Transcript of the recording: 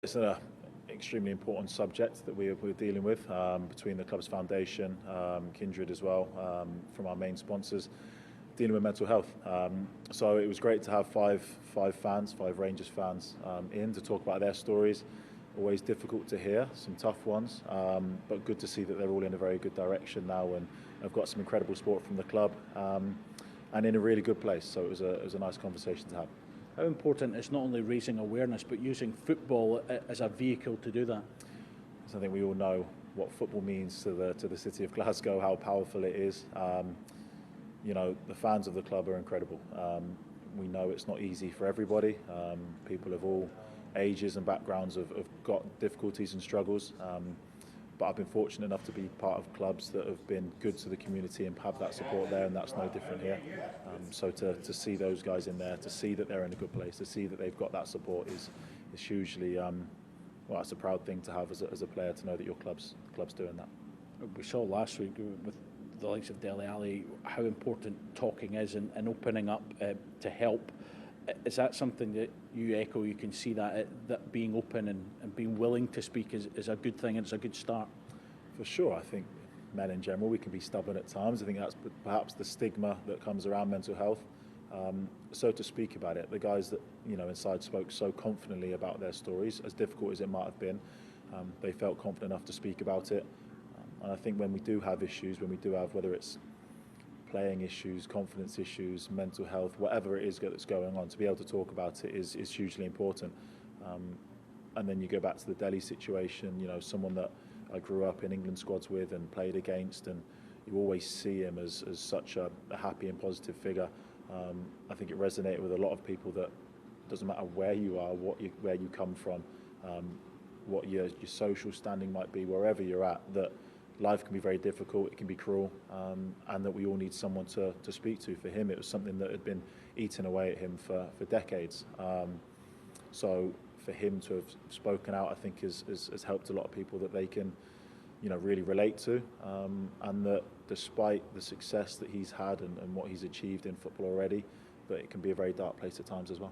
It's an extremely important subject that we're dealing with between the club's foundation, Kindred as well, from our main sponsors, dealing with mental health. So it was great to have five Rangers fans in to talk about their stories. Always difficult to hear, some tough ones, but good to see that they're all in a very good direction now and have got some incredible support from the club and in a really good place. So it was a nice conversation to have. How important is not only raising awareness but using football as a vehicle to do that? So I think we all know what football means to the city of Glasgow, how powerful it is. You know, the fans of the club are incredible. We know it's not easy for everybody. People of all ages and backgrounds have got difficulties and struggles. But I've been fortunate enough to be part of clubs that have been good to the community and have that support there, and that's no different here. So to see those guys in there, to see that they're in a good place, to see that they've got that support is hugely, well, it's a proud thing to have as a player, to know that your club's doing that. We saw last week with the likes of Dele Alli how important talking is and opening up to help. Is that something that you echo? You can see that being open and being willing to speak is a good thing, and it's a good start. For sure. I think men in general, we can be stubborn at times. I think that's perhaps the stigma that comes around mental health. So to speak about it, the guys that inside spoke so confidently about their stories, as difficult as it might have been, they felt confident enough to speak about it. And I think when we do have issues, when we do have, whether it's playing issues, confidence issues, mental health, whatever it is that's going on, to be able to talk about it is hugely important. And then you go back to the Delhi situation, someone that I grew up in England squads with and played against, and you always see him as such a happy and positive figure. I think it resonated with a lot of people that it doesn't matter where you are, where you come from, what your social standing might be, wherever you're at, that life can be very difficult, it can be cruel, and that we all need someone to speak to. For him, it was something that had been eating away at him for decades. So for him to have spoken out, I think has helped a lot of people that they can really relate to, and that despite the success that he's had and what he's achieved in football already, that it can be a very dark place at times as well.